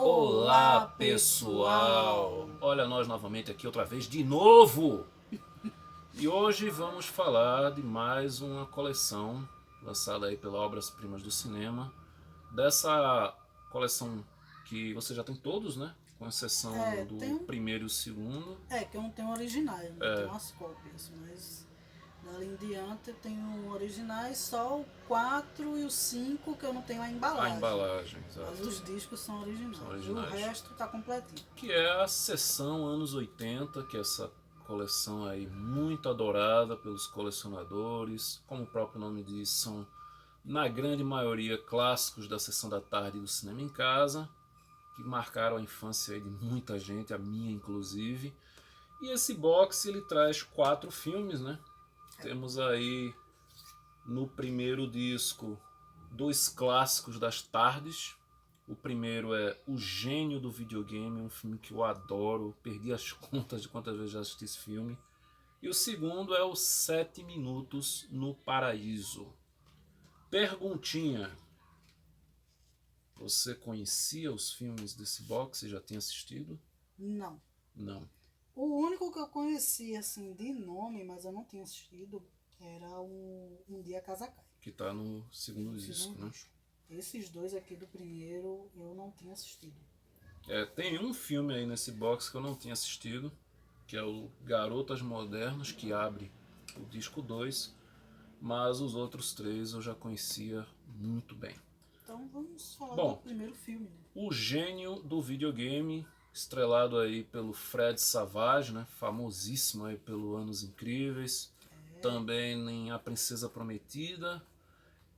Olá, pessoal! Olha nós novamente aqui outra vez de novo! E hoje vamos falar de mais uma coleção lançada aí pela Obras Primas do Cinema. Dessa coleção que você já tem todos, né? Com exceção do primeiro e o segundo. Que eu não tenho originais, eu tenho as cópias, mas dali em diante eu tenho originais, só o 4 e o 5 que eu não tenho a embalagem. A embalagem, exato. Mas os discos são originais. E o resto tá completinho. Que é a seção anos 80, que é essa coleção aí muito adorada pelos colecionadores. Como o próprio nome diz, são na grande maioria clássicos da sessão da tarde do cinema em casa, que marcaram a infância aí de muita gente, a minha inclusive. E esse box ele traz 4 filmes, né? Temos aí no primeiro disco 2 clássicos das tardes. O primeiro é O Gênio do Videogame, um filme que eu adoro, perdi as contas de quantas vezes já assisti esse filme. E o segundo é o 7 Minutos no Paraíso. Perguntinha: você conhecia os filmes desse box e já tinha assistido? Não. Não. O único que eu conhecia assim de nome, mas eu não tinha assistido, era Um Dia a Casa Cai. Que tá no segundo disco, né? Esses dois aqui do primeiro eu não tinha assistido. Tem um filme aí nesse box que eu não tinha assistido, que é o Garotas Modernas, que abre o disco 2, mas os outros 3 eu já conhecia muito bem. Então vamos falar do primeiro filme, né? O Gênio do Videogame, estrelado aí pelo Fred Savage, né? Famosíssimo aí pelo Anos Incríveis, também em A Princesa Prometida.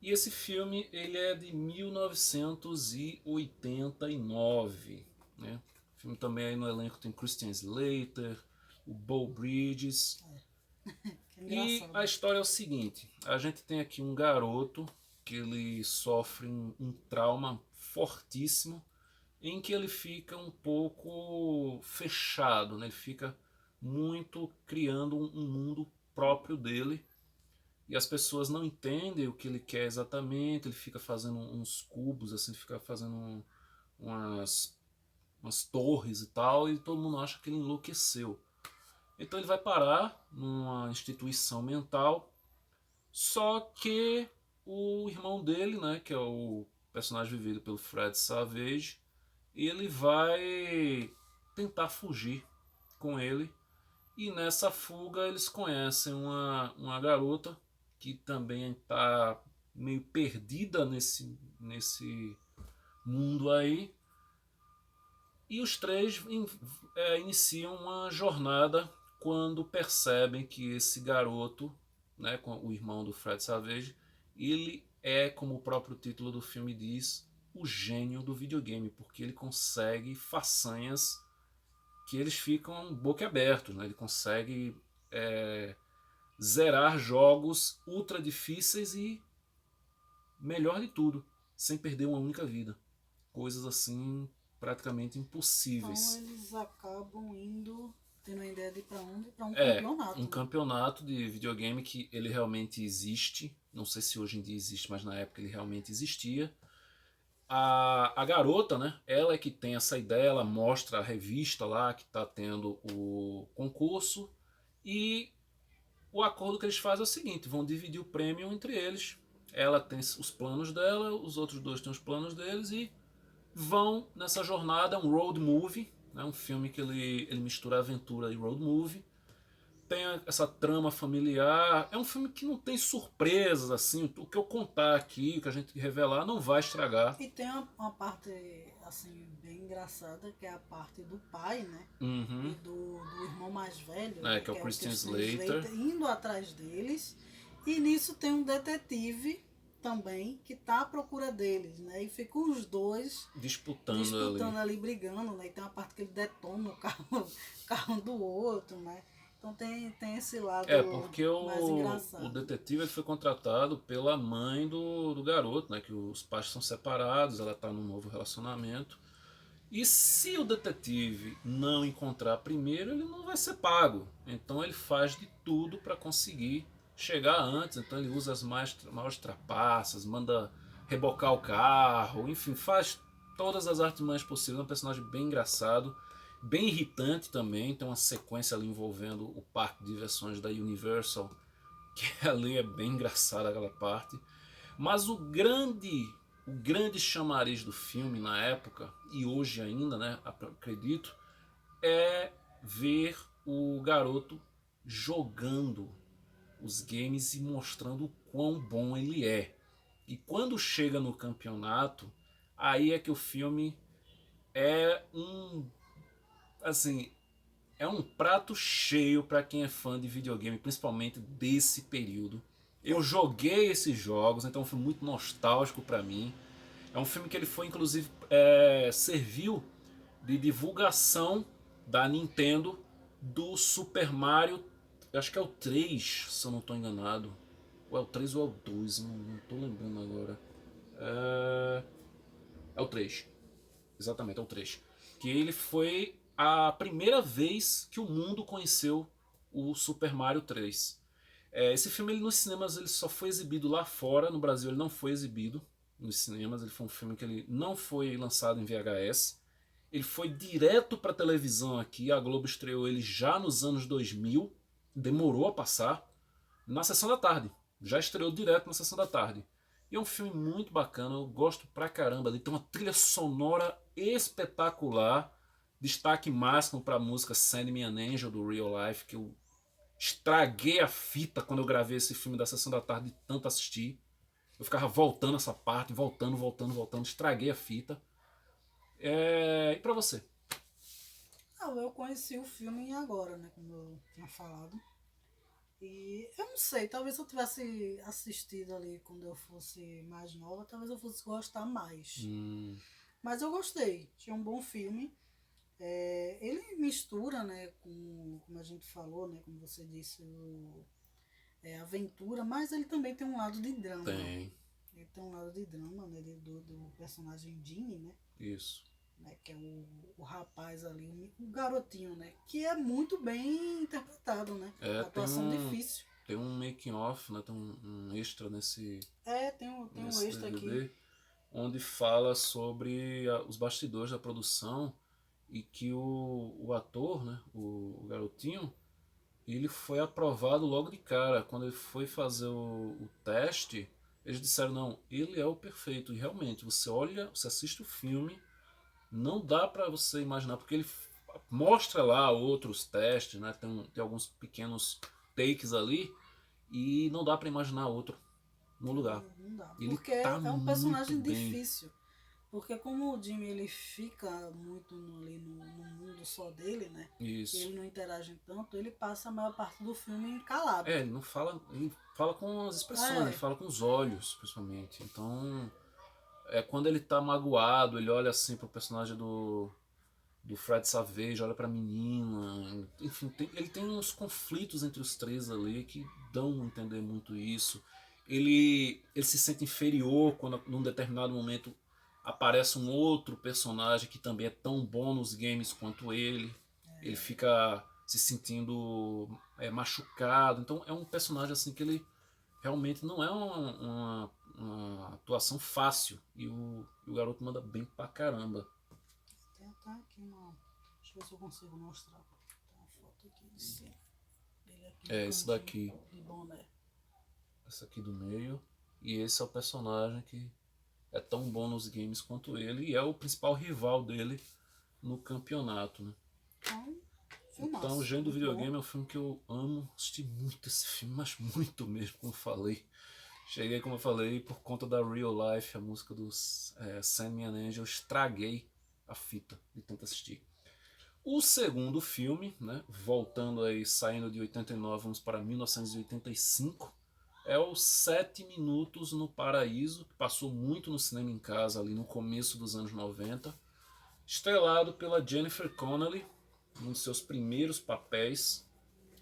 E esse filme ele é de 1989, né? O filme também aí no elenco tem Christian Slater, o Beau Bridges. E a história é o seguinte: a gente tem aqui um garoto que ele sofre um trauma fortíssimo, em que ele fica um pouco fechado, né? Ele fica muito criando um mundo próprio dele. E as pessoas não entendem o que ele quer exatamente, ele fica fazendo uns cubos, assim, fica fazendo umas torres e tal, e todo mundo acha que ele enlouqueceu. Então ele vai parar numa instituição mental, só que o irmão dele, né, que é o personagem vivido pelo Fred Savage, ele vai tentar fugir com ele, e nessa fuga eles conhecem uma garota que também está meio perdida nesse mundo aí. E os 3 iniciam uma jornada quando percebem que esse garoto, né, o irmão do Fred Savage, ele é, como o próprio título do filme diz, o gênio do videogame, porque ele consegue façanhas que eles ficam boquiabertos, né? Ele consegue zerar jogos ultra difíceis e, melhor de tudo, sem perder uma única vida. Coisas assim praticamente impossíveis. Então eles acabam indo, tendo a ideia de ir pra onde? Pra um campeonato. Um campeonato de videogame que ele realmente existe. Não sei se hoje em dia existe, mas na época ele realmente existia. A garota, né? Ela é que tem essa ideia, ela mostra a revista lá que está tendo o concurso. E o acordo que eles fazem é o seguinte: vão dividir o prêmio entre eles. Ela tem os planos dela, os outros 2 têm os planos deles e vão nessa jornada. É um road movie, né? Um filme que ele mistura aventura e road movie. Tem essa trama familiar. É um filme que não tem surpresas, assim. O que eu contar aqui, o que a gente revelar, não vai estragar. E tem uma parte, assim, bem engraçada, que é a parte do pai, né? Uhum. E do irmão mais velho, né? Que é o Christian Slater, indo atrás deles. E nisso tem um detetive também que tá à procura deles, né? E ficam os dois disputando ali, brigando, né? E tem uma parte que ele detona o carro do outro, né? Então tem esse lado porque mais engraçado. O detetive ele foi contratado pela mãe do garoto, né? Que os pais são separados, ela está num novo relacionamento. E se o detetive não encontrar primeiro, ele não vai ser pago. Então ele faz de tudo para conseguir chegar antes. Então ele usa as maiores trapaças, manda rebocar o carro, enfim, faz todas as artimanhas possíveis. É um personagem bem engraçado, bem irritante também. Tem uma sequência ali envolvendo o parque de diversões da Universal, que ali é bem engraçada aquela parte. Mas o grande chamariz do filme na época, e hoje ainda, né, acredito, é ver o garoto jogando os games e mostrando o quão bom ele é. E quando chega no campeonato, aí é que o filme é assim, é um prato cheio para quem é fã de videogame, principalmente desse período. Eu joguei esses jogos, então foi muito nostálgico para mim. É um filme que ele foi, inclusive, serviu de divulgação da Nintendo do Super Mario, acho que é o 3, se eu não estou enganado. Ou é o 3 ou é o 2, não estou lembrando agora. É o 3. Exatamente, é o 3. Que ele foi a primeira vez que o mundo conheceu o Super Mario 3. Esse filme ele, nos cinemas ele só foi exibido lá fora, no Brasil ele não foi exibido nos cinemas, ele foi um filme que ele não foi lançado em VHS. Ele foi direto para televisão aqui, a Globo estreou ele já nos anos 2000, demorou a passar, na sessão da tarde. Já estreou direto na sessão da tarde. E é um filme muito bacana, eu gosto pra caramba. Ele tem uma trilha sonora espetacular. Destaque máximo para a música Send Me an Angel do Real Life, que eu estraguei a fita quando eu gravei esse filme da sessão da tarde de tanto assistir. Eu ficava voltando essa parte, voltando, estraguei a fita. E pra você? Eu conheci o filme agora, né? Como eu tinha falado. E eu não sei, talvez se eu tivesse assistido ali quando eu fosse mais nova, talvez eu fosse gostar mais. Mas eu gostei, tinha um bom filme. Ele mistura, né, como a gente falou, né, como você disse, aventura, mas ele também tem um lado de drama. Tem. Ele tem um lado de drama, né, do personagem Jimmy, né? Isso. Né, que é o rapaz ali, o garotinho, né? Que é muito bem interpretado, né? Atuação difícil. Tem um making off, né? Tem um extra nesse. Tem um extra DVD, aqui. Onde fala sobre os bastidores da produção e que o ator, né? O garotinho, ele foi aprovado logo de cara. Quando ele foi fazer o teste, eles disseram, não, ele é o perfeito. E realmente, você olha, você assiste o filme, não dá pra você imaginar, porque ele mostra lá outros testes, né? Tem alguns pequenos takes ali e não dá pra imaginar outro no lugar. Não dá. Ele Porque tá é um personagem muito bem. difícil. Porque como o Jimmy ele fica muito ali no mundo só dele, né? Isso. Ele não interage tanto, ele passa a maior parte do filme calado. Ele não fala, ele fala com as expressões, ele fala com os olhos, principalmente. Então, quando ele tá magoado, ele olha assim pro personagem do Fred Savage, olha pra menina, enfim, ele tem uns conflitos entre os três ali que dão a entender muito isso. Ele se sente inferior quando num determinado momento aparece um outro personagem que também é tão bom nos games quanto ele. Ele fica se sentindo machucado. Então é um personagem assim que ele realmente não é uma atuação fácil. E o garoto manda bem pra caramba. Tem até aqui uma. Deixa eu ver se eu consigo mostrar. Tem uma foto aqui de cima. Ele aqui Esse daqui. De boné. Esse aqui do meio. E esse é o personagem que é tão bom nos games quanto ele. E é o principal rival dele no campeonato, né? Então, o gênero do videogame é um filme que eu amo. Assisti muito esse filme, mas muito mesmo, como eu falei. Cheguei, como eu falei, por conta da Real Life, a música dos Send Me an Angel, estraguei a fita de tanto assistir. O segundo filme, né, voltando aí, saindo de 89, vamos para 1985, é o 7 Minutos no Paraíso, que passou muito no cinema em casa ali no começo dos anos 90, estrelado pela Jennifer Connelly, um dos seus primeiros papéis.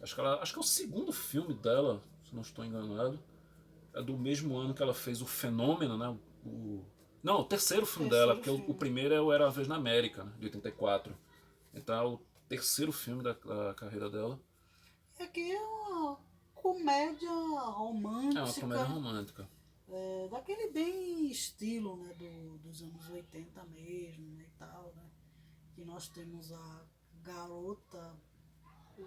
Acho que é o segundo filme dela, se não estou enganado. É do mesmo ano que ela fez o Fenômeno, né? Não, o terceiro filme dela, porque o primeiro é o Era uma Vez na América, né? De 84. Então é o terceiro filme da carreira dela. Aqui é uma comédia romântica. É uma comédia romântica. daquele bem estilo, né, dos anos 80 mesmo, né, e tal, né? Que nós temos a garota,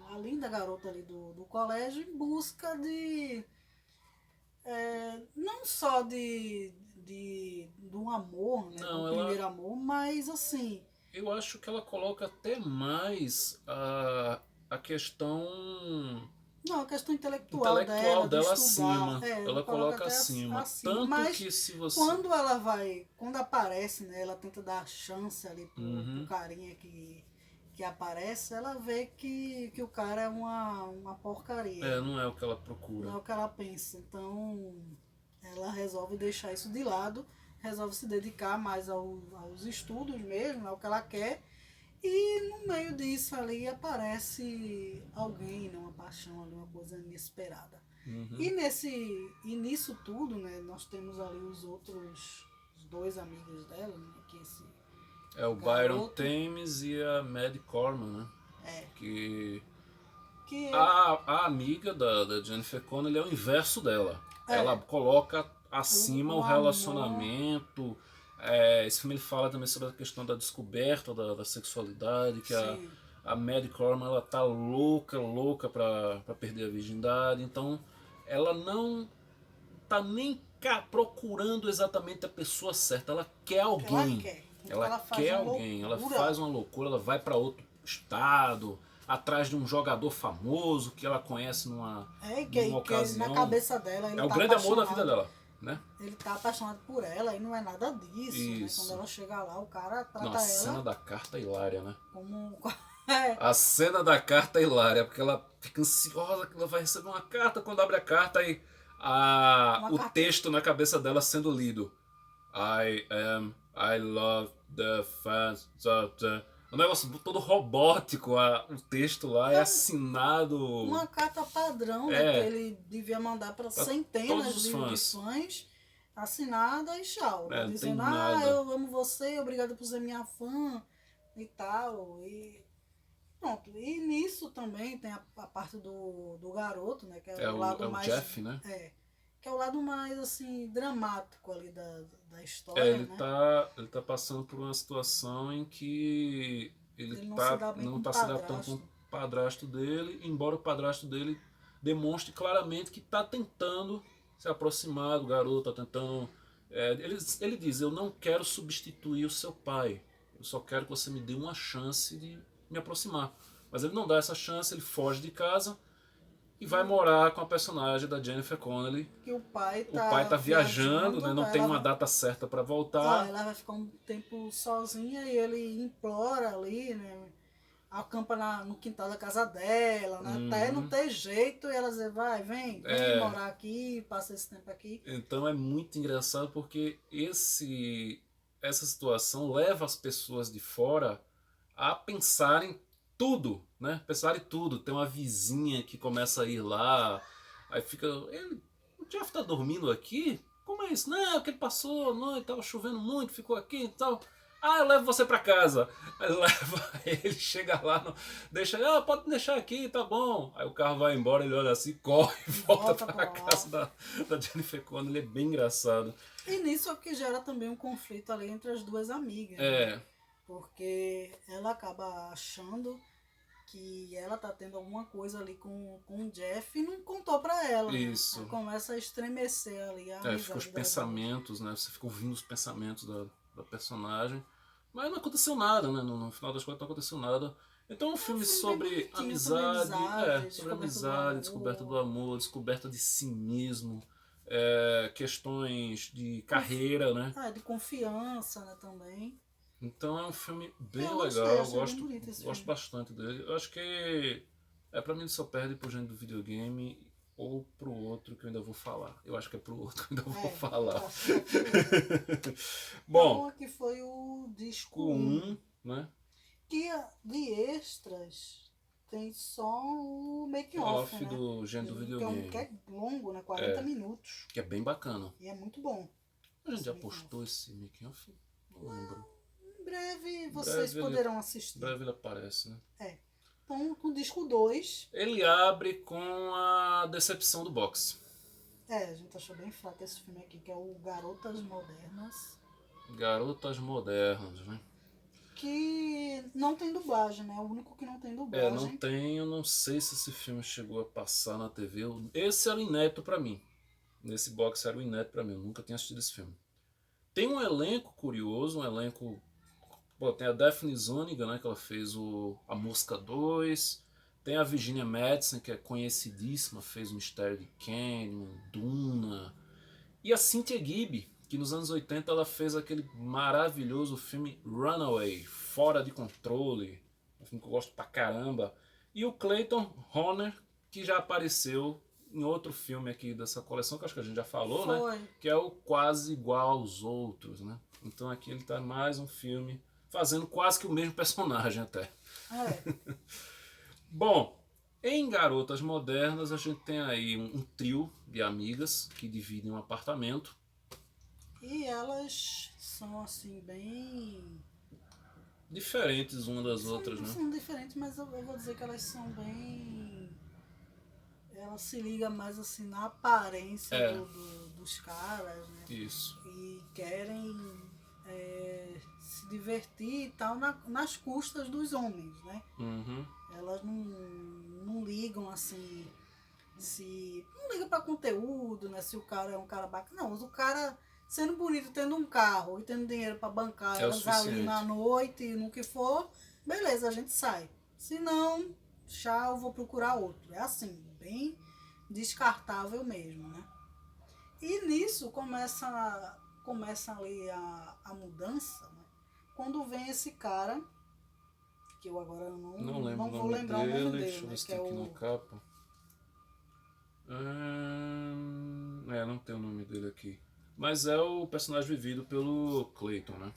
a linda garota ali do colégio em busca de não só de um amor, né, Não, do ela, primeiro amor, mas assim, eu acho que ela coloca até mais a questão não, a questão intelectual intelectual dela, de dela estudar, acima. ela Ela coloca coloca até acima. acima, Tanto mas que se você. quando aparece, né, ela tenta dar chance ali pro Uhum. carinha que aparece, ela vê que o cara é uma porcaria, É, né? não é o que ela Não procura. é o que ela pensa. Então, ela resolve deixar isso de lado, resolve se dedicar mais aos estudos mesmo, ao que ela quer. E no meio disso ali aparece alguém, né, uma paixão ali, uma coisa inesperada. Uhum. E nisso tudo, né, nós temos ali os dois amigos dela, né, que esse É o Byron garoto, Thames e a Maddie Corman, né? Que que é, a amiga da Jennifer Connelly é o inverso dela. Ela é coloca acima o o amor, relacionamento. Esse filme ele fala também sobre a questão da descoberta da sexualidade, que sim, a Maddie Corman ela tá louca, louca pra perder a virgindade. Então ela não tá nem procurando exatamente a pessoa certa. Ela quer que ela alguém. quer. Então Ela ela faz quer uma alguém. Ela loucura. faz uma loucura. Ela vai para outro estado, atrás de um jogador famoso que ela conhece numa Que na ocasião. cabeça dela É o grande amor da vida dela, né? ele tá apaixonado por ela e não é nada disso, né? Quando Isso. ela chega lá, o cara Não, a trata cena ela da carta é hilária, né? como é, A cena da carta é hilária, porque ela fica ansiosa que ela vai receber uma carta. Quando abre a carta, aí uma o carta. texto na cabeça dela sendo lido. I love the fans. Um negócio todo robótico. O texto lá é É assinado uma carta padrão, né? Que é, ele devia mandar para para todos centenas os de fãs. fãs, assinada e tchau, né? Não tem Dizendo, nada. eu amo você, obrigada por ser minha fã e tal. E pronto. E nisso também tem a parte do garoto, né? Que é o É lado o mais. Jeff, né? Que é o lado mais assim, dramático ali da história, né? Ele tá passando por uma situação em que Ele não se dá bem não com o tá se adaptando com o padrasto. padrasto dele, embora o padrasto dele demonstre claramente que está tentando se aproximar do garoto, tá tentando. Ele diz: Eu não quero substituir o seu pai, eu só quero que você me dê uma chance de me aproximar. Mas ele não dá essa chance, ele foge de casa e vai morar com a personagem da Jennifer Connelly. Que o pai O pai tá tá viajando, né? viajando, Não tem uma data certa para voltar. ela vai ficar um tempo sozinha e ele implora ali, né? Acampa no quintal da casa dela, né? Até não Uhum. ter jeito e ela dizer, vai, vem É, morar aqui, passa esse tempo aqui. então é muito engraçado porque essa situação leva as pessoas de fora a pensarem tudo, né? Pensarem tudo. Tem uma vizinha que começa a ir lá, aí fica, o Jeff tá dormindo aqui? Como é isso? Não, é que ele passou a noite, tava chovendo muito, ficou aqui e tal. Ah, eu levo você pra casa. Aí leva ele, chega lá, deixa, pode deixar aqui, tá bom. Aí o carro vai embora, ele olha assim, corre e volta Volta pra pra lá. casa da Jennifer Connelly. Ele é bem engraçado. E nisso é que gera também um conflito ali entre as duas amigas, né? É, Porque ela acaba achando que ela tá tendo alguma coisa ali com o Jeff e não contou pra ela, né? Aí isso. começa a estremecer ali a Fica os amizade das duas. pensamentos, né? Você fica ouvindo os pensamentos da personagem. Mas não aconteceu nada, né? No final das contas não aconteceu nada. Então é um É um filme filme bem sobre bonitinho, amizade, sobre descoberta do amor, amor, descoberta de si mesmo, questões de carreira, né? de confiança, né, também. Então é um filme bem Eu legal, gostei, eu achei bem bonito esse gosto filme. bastante dele. Eu acho que pra mim ele só perde pro gênero do videogame ou pro outro que eu ainda vou falar. Eu acho que é pro outro que eu ainda vou falar. Acho que é pro outro. Bom, Então aqui foi o disco o 1. 1, né? Que de extras tem só o making off, Off né? do gênero do Que videogame. é longo, né? 40 minutos. Que é bem bacana. E é muito bom. A gente Esse já making postou off. esse making off? Não lembro. Em breve Em vocês breve poderão em assistir. breve ele aparece, né? Então, o disco 2, Ele abre com a decepção do boxe. A gente achou bem fraco esse filme aqui, que é o Garotas Modernas. Garotas Modernas, né? Que não tem dublagem, né? É o único que não tem Não dublagem. tem, eu não sei se esse filme chegou a passar na TV. Esse era inédito pra mim. Nesse box era o inédito pra mim, eu nunca tinha assistido esse filme. Tem um elenco curioso, um elenco... Pô, tem a Daphne Zuniga, né, que ela fez A Mosca 2. Tem a Virginia Madsen, que é conhecidíssima, fez o Mistério de Candyman, Duna. E a Cynthia Gibb, que nos anos 80 ela fez aquele maravilhoso filme Runaway, Fora de Controle, um filme que eu gosto pra caramba. E o Clayton Horner, que já apareceu em outro filme aqui dessa coleção, que acho que a gente já falou, Foi. né? Que é o Quase Igual aos Outros, né? Então aqui ele tá mais um filme fazendo quase que o mesmo personagem até. É. Bom, em Garotas Modernas a gente tem aí um trio de amigas que dividem um apartamento. E elas são assim, bem. Diferentes uma das outras, né? São diferentes, mas eu vou dizer que elas são bem. Ela se liga mais assim na aparência dos caras, né? Isso. E querem se divertir e tal nas custas dos homens, né? Uhum. Elas não ligam assim, não ligam pra conteúdo, né? Se o cara é um cara bacana. Não, o cara sendo bonito, tendo um carro e tendo dinheiro pra bancar elas ali na noite, no que for, beleza, a gente sai. Se não, tchau, vou procurar outro. É assim, bem descartável mesmo, né? E nisso começa ali a mudança, né? Quando vem esse cara, que eu agora não vou lembrar o nome dele, deixa eu né? ver se Que tem é aqui na capa. Não tem o nome dele aqui. Mas é o personagem vivido pelo Clayton, né?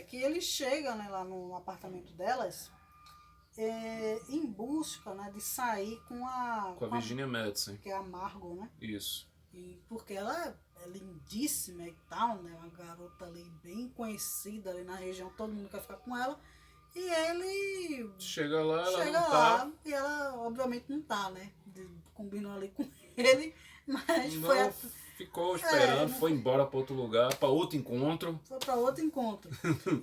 Que ele chega, né, lá no apartamento delas em busca, né, de sair com a Virginia Madsen. que é a Margot, né? Isso. E porque ela é lindíssima e tal, né? Uma garota ali bem conhecida ali na região, todo mundo quer ficar com ela. E ele chega lá, ela chega não lá, tá. E ela obviamente não tá, né? Combinou ali com ele, mas não, ficou esperando, foi embora para outro lugar, para outro encontro. Foi para outro encontro.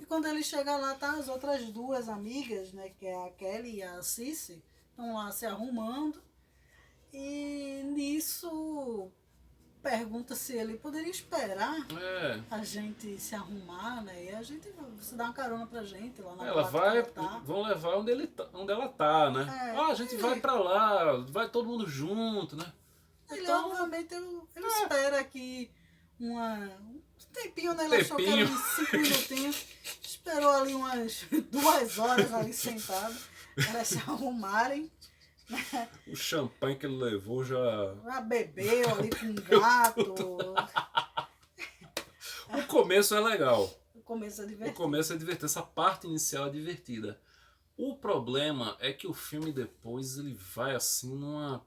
E quando ele chega lá, tá as outras duas amigas, né? Que é a Kelly e a Cici, estão lá se arrumando. E nisso pergunta se ele poderia esperar a gente se arrumar, né? E a gente você dá uma carona pra gente lá na ela vai, vão levar onde ela tá, né? A gente vai pra lá, vai todo mundo junto, né? Ele então, obviamente ele espera aqui um tempinho, né? Ele achou que era uns 5 minutinhos. Esperou ali umas 2 horas ali sentado para se arrumarem. O champanhe que ele levou já bebeu ali com um gato. O começo é legal. O começo é divertido. O começo é divertido. Essa parte inicial é divertida. O problema é que o filme depois ele vai assim numa...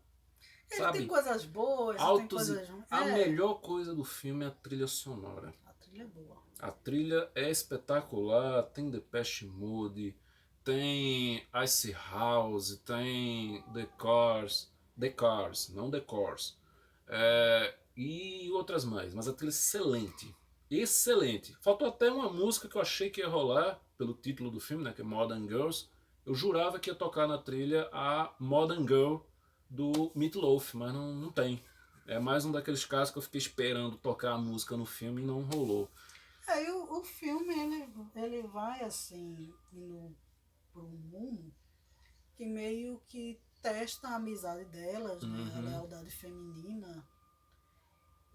Ele tem coisas boas, tem coisas... A melhor coisa do filme é a trilha sonora. A trilha é boa. A trilha é espetacular. Tem Depeche Mode, tem Ice House, tem The Cars, não The Cars, e outras mais, mas a trilha é excelente, excelente. Faltou até uma música que eu achei que ia rolar pelo título do filme, né, que é Modern Girls. Eu jurava que ia tocar na trilha a Modern Girl do Meat Loaf, mas não tem. É mais um daqueles casos que eu fiquei esperando tocar a música no filme e não rolou. E o filme ele vai assim indo por um mundo que meio que testa a amizade delas, né? A lealdade feminina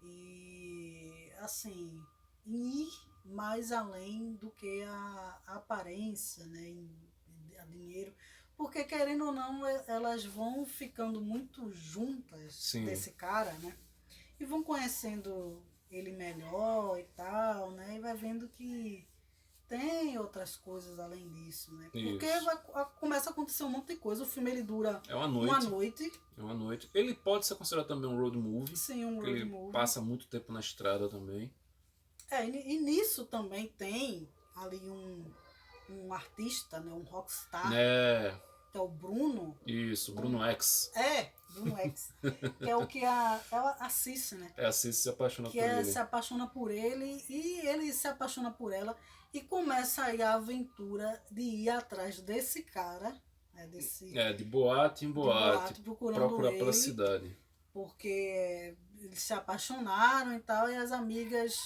e assim ir mais além do que a aparência, né? A dinheiro, porque querendo ou não elas vão ficando muito juntas. Sim. Desse cara, né? E vão conhecendo ele melhor e tal, né? E vai vendo que tem outras coisas além disso, né? Porque começa a acontecer um monte de coisa. O filme ele dura uma noite. É uma noite. Ele pode ser considerado também um road movie. Sim, um road movie. Ele passa muito tempo na estrada também. E nisso também tem ali um artista, né? Um rockstar. que é o Bruno. Isso, Bruno X. Bruno X. Que é o que a Cici, né? É, a Cici se apaixona por Que ele. se apaixona por ele e ele se apaixona por ela. E começa aí a aventura de ir atrás desse cara, né? De boate em boate, procurando procurar ele, pela cidade. Porque eles se apaixonaram e tal, e as amigas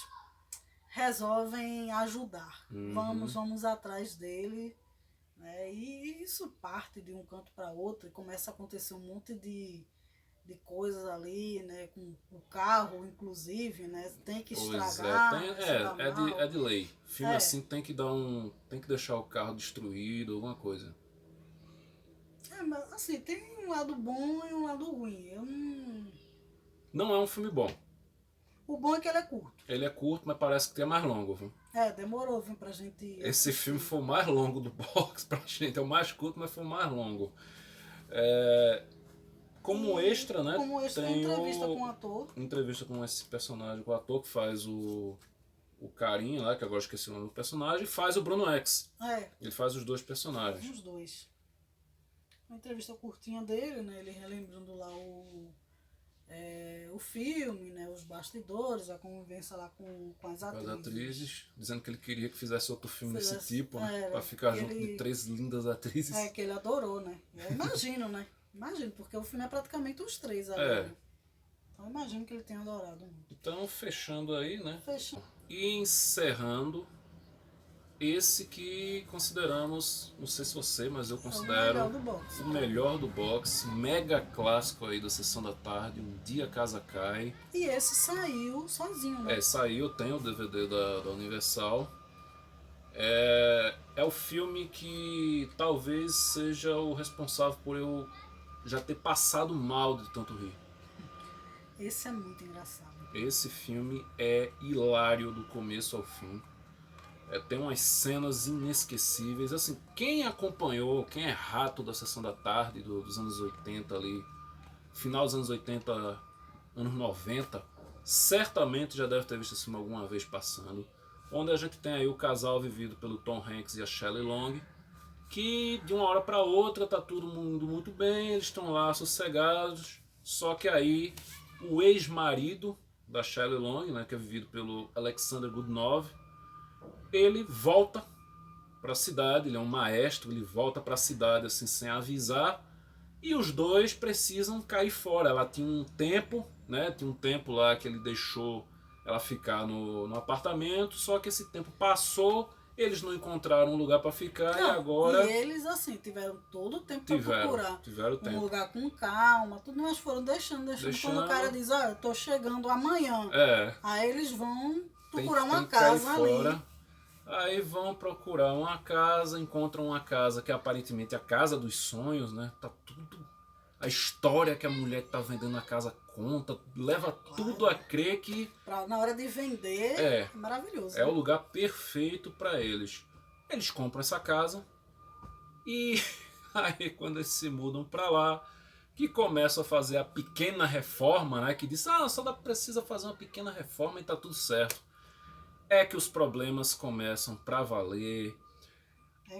resolvem ajudar. Vamos atrás dele, né? E isso parte de um canto para outro e começa a acontecer um monte de coisas ali, né? Com o carro, inclusive, né? Tem que estragar. É de lei. Filme assim tem que deixar o carro destruído, alguma coisa. Mas assim, tem um lado bom e um lado ruim. Eu não... Não é um filme bom. O bom é que ele é curto. Ele é curto, mas parece que é mais longo, viu? Demorou, viu, pra gente Esse assistir. filme foi o mais longo do box pra gente. É o mais curto, mas foi o mais longo. Como extra, né? Como extra, tem entrevista com o ator. Entrevista com esse personagem, com o ator que faz o carinha lá, que agora esqueci o nome do personagem, e faz o Bruno X. Ele faz os dois personagens. Os dois. Uma entrevista curtinha dele, né? Ele relembrando lá o filme, né? Os bastidores, a convivência lá com as atrizes. Dizendo que ele queria que fizesse outro filme desse tipo, né? Pra ficar junto de 3 lindas atrizes. Que ele adorou, né? Eu imagino, né? Imagino, porque o filme é praticamente os 3 agora. Então eu imagino que ele tenha adorado. Então, fechando aí, né? Fechando. E encerrando esse que consideramos, não sei se você, mas eu considero o melhor do boxe, mega clássico aí da Sessão da Tarde, Um Dia a Casa Cai. E esse saiu sozinho, né? Saiu, tem o DVD da Universal. É o filme que talvez seja o responsável por eu já ter passado mal de tanto rir. Esse é muito engraçado. Esse filme é hilário do começo ao fim. Tem umas cenas inesquecíveis. Assim, quem acompanhou, quem é rato da Sessão da Tarde dos anos 80 ali, final dos anos 80, anos 90, certamente já deve ter visto esse filme alguma vez passando. Onde a gente tem aí o casal vivido pelo Tom Hanks e a Shelley Long, que de uma hora para outra tá todo mundo muito bem, eles estão lá sossegados, só que aí o ex-marido da Shelley Long, né, que é vivido pelo Alexander Goodenough, ele volta para a cidade, ele é um maestro, ele volta para a cidade assim sem avisar, e os dois precisam cair fora. Ela tinha um tempo, né, tinha um tempo lá que ele deixou ela ficar no apartamento, só que esse tempo passou, eles não encontraram um lugar para ficar. E agora... E eles assim, tiveram todo o tempo para procurar um lugar com calma, tudo, mas foram deixando. Quando o cara diz, eu tô chegando amanhã, aí eles vão procurar uma casa ali. Aí vão procurar uma casa, encontram uma casa que é aparentemente a casa dos sonhos, né? Tá tudo... A história que a mulher que tá vendendo a casa conta, leva tudo a crer que... Na hora de vender, é maravilhoso. É o lugar perfeito para eles. Eles compram essa casa e aí quando eles se mudam para lá, que começam a fazer a pequena reforma, né? Que diz, precisa fazer uma pequena reforma e tá tudo certo. É que os problemas começam para valer.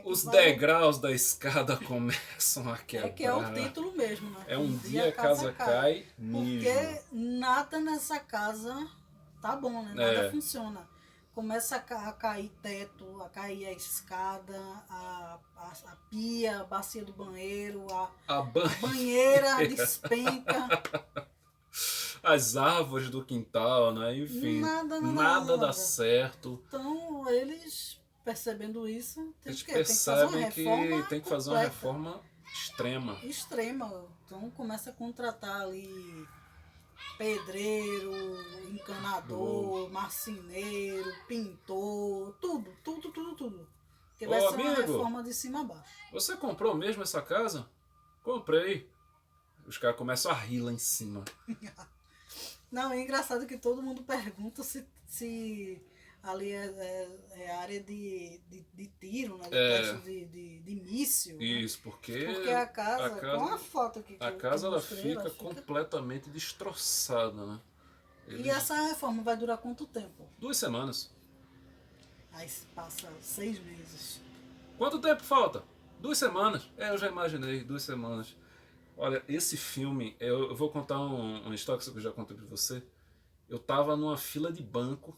Os degraus da escada começam a quebrar. Que é o título mesmo, né? É Um Dia a Casa Cai mesmo. Porque nada nessa casa tá bom, né? Nada funciona. Começa a cair teto, a cair a escada, a pia, a bacia do banheiro, a banheira despenca. As árvores do quintal, né? Enfim, nada dá certo. Então, eles percebendo isso, eles percebem que tem que fazer uma reforma extrema. Então, começa a contratar ali pedreiro, encanador, marceneiro, pintor, tudo. Porque vai ser uma reforma de cima a baixo. Você comprou mesmo essa casa? Comprei. Os caras começam a rir lá em cima. Não, é engraçado que todo mundo pergunta se ali é área de tiro, né? De teste de míssil. Isso, né? porque a casa, com a foto aqui que a casa ela fica completamente destroçada, né? E essa reforma vai durar quanto tempo? 2 semanas. Aí passa 6 meses. Quanto tempo falta? 2 semanas. Eu já imaginei, 2 semanas. Olha, esse filme, eu vou contar uma história que eu já contei pra você. Eu tava numa fila de banco,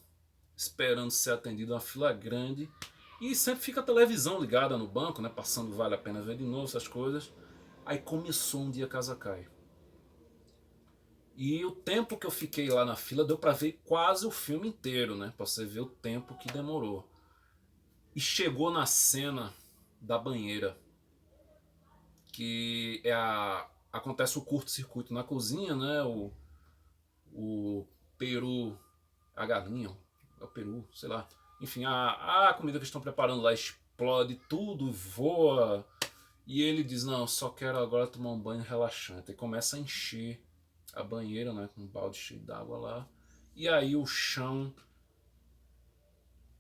esperando ser atendido, uma fila grande. E sempre fica a televisão ligada no banco, né? Passando Vale a Pena Ver de novo, essas coisas. Aí começou Um Dia Casa Cai. E o tempo que eu fiquei lá na fila deu pra ver quase o filme inteiro, né? Pra você ver o tempo que demorou. E chegou na cena da banheira, que é acontece o curto-circuito na cozinha, né? O peru, a galinha, é o peru, sei lá. Enfim, a comida que estão preparando lá explode, tudo voa. E ele diz, não, eu só quero agora tomar um banho relaxante. E começa a encher a banheira, né? Com um balde cheio d'água lá. E aí o chão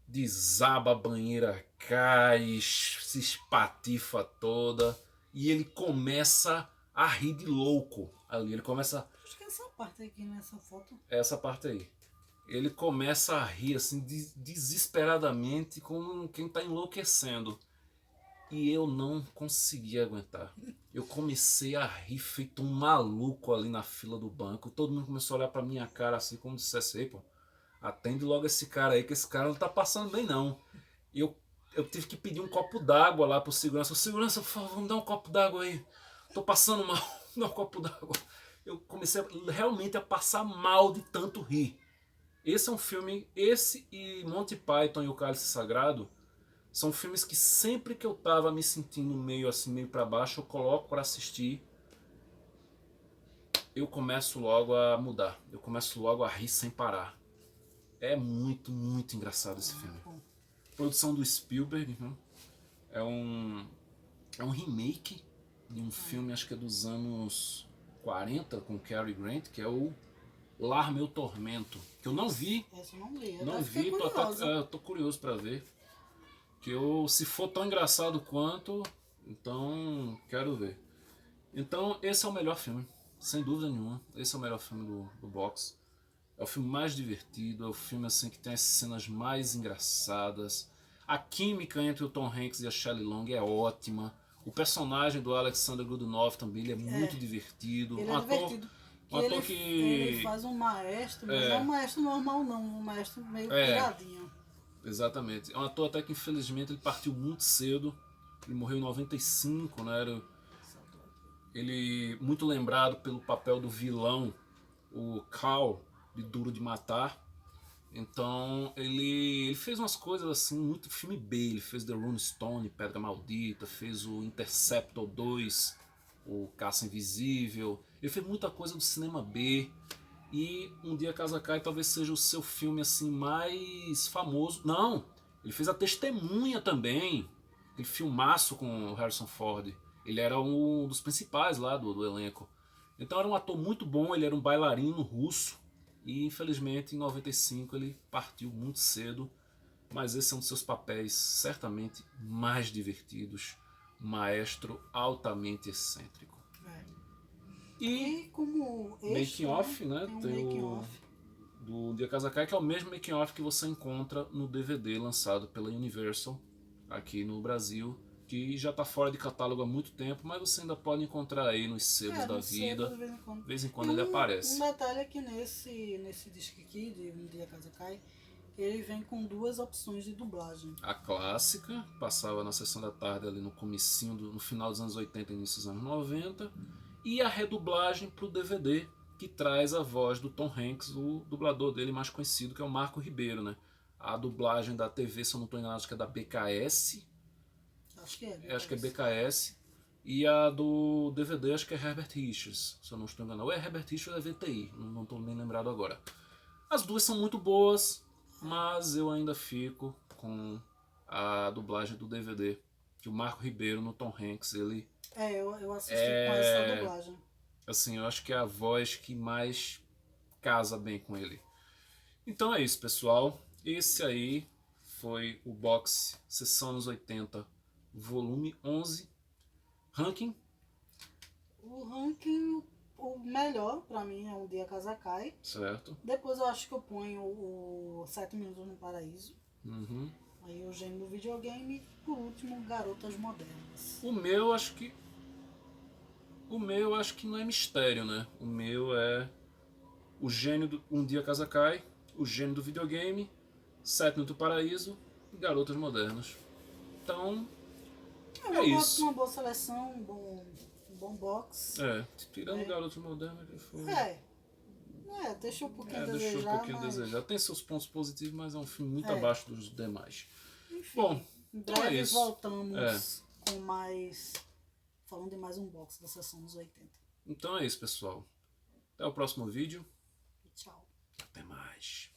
desaba, a banheira cai, se espatifa toda. E ele começa a rir de louco ali. Ele começa. Acho que essa parte aqui nessa foto. Essa parte aí. Ele começa a rir assim desesperadamente, como quem está enlouquecendo. E eu não consegui aguentar. Eu comecei a rir feito um maluco ali na fila do banco. Todo mundo começou a olhar pra minha cara assim, como se dissesse, ei, pô, atende logo esse cara aí, que esse cara não tá passando bem não. E eu tive que pedir um copo d'água lá pro segurança. O segurança, por favor, me dá um copo d'água aí. Tô passando mal, me dá um copo d'água. Eu comecei realmente a passar mal de tanto rir. Esse é um filme, esse e Monty Python e o Cálice Sagrado, são filmes que sempre que eu tava me sentindo meio assim, meio para baixo, eu coloco para assistir. Eu começo logo a mudar. Eu começo logo a rir sem parar. É muito, muito engraçado esse filme. Produção do Spielberg, né? É um remake de um filme, acho que é dos anos 40, com Cary Grant, que é o Lar Meu Tormento. Que eu não vi. Essa eu não vi. Eu Não vi, tô curioso para ver. Que eu, se for tão engraçado quanto, então quero ver. Então esse é o melhor filme, sem dúvida nenhuma. Esse é o melhor filme do box. É o filme mais divertido, é o filme assim que tem as cenas mais engraçadas. A química entre o Tom Hanks e a Shelley Long é ótima. O personagem do Alexander Godunov também, ele é muito divertido. Ele Um é ator, divertido. um ator que Ele faz um maestro, mas não é um maestro normal não, um maestro meio piradinho. Exatamente. É um ator até que infelizmente ele partiu muito cedo. Ele morreu em 95, né? Ele muito lembrado pelo papel do vilão, o Carl, de Duro de Matar. Então ele fez umas coisas assim, muito filme B. Ele fez The Rolling Stone, Pedra Maldita, fez o Interceptor 2, o Caça Invisível. Ele fez muita coisa do cinema B. E Um Dia Casa Cai talvez seja o seu filme assim mais famoso. Não, ele fez A Testemunha também, aquele filmaço com o Harrison Ford. Ele era um dos principais lá do elenco. Então era um ator muito bom, ele era um bailarino russo. E infelizmente em 95 ele partiu muito cedo. Mas esse é um dos seus papéis certamente mais divertidos. Um maestro altamente excêntrico. E como making off, né? Tem making off do Dia Casa Cai, que é o mesmo making off que você encontra no DVD lançado pela Universal aqui no Brasil, que já está fora de catálogo há muito tempo, mas você ainda pode encontrar aí nos sebos da vida. De vez em quando ele aparece. Um detalhe é que nesse disco aqui, de Um Dia Casa Cai, ele vem com 2 opções de dublagem. A clássica, passava na sessão da tarde ali no comecinho, no final dos anos 80 e início dos anos 90. E a redublagem para o DVD, que traz a voz do Tom Hanks, o dublador dele mais conhecido, que é o Marco Ribeiro, né? A dublagem da TV, se eu não estou enganado, acho que é da BKS. Acho que é BKS. Acho que é BKS. E a do DVD, acho que é Herbert Richards, se eu não estou enganado. Ou é Herbert Richards ou é VTI, não estou nem lembrado agora. As duas são muito boas, mas eu ainda fico com a dublagem do DVD, que o Marco Ribeiro no Tom Hanks, ele... eu assisti com essa dublagem. Assim, eu acho que é a voz que mais casa bem com ele. Então é isso, pessoal. Esse aí foi o Boxe Sessão anos 80, volume 11. Ranking? O ranking, o melhor pra mim é Um Dia Casa Cai. Certo. Depois eu acho que eu ponho o 7 Minutos no Paraíso. Uhum. Aí o gênio do videogame e, por último, Garotas Modernas. O meu acho que não é mistério, né? O meu é o gênio do Um Dia a Casa Cai, o gênio do videogame, Sétimo do Paraíso e Garotas Modernas. Então, é isso. Uma boa seleção, um bom box. Tirando Garotas Modernas, que foi... Deixou um pouquinho a deixou desejar. um pouquinho a desejar. Tem seus pontos positivos, mas é um filme muito abaixo dos demais. Enfim, Bom, em então é breve isso. voltamos com mais... Falando de mais um box da sessão dos 80. Então é isso, pessoal. Até o próximo vídeo. E tchau. Até mais.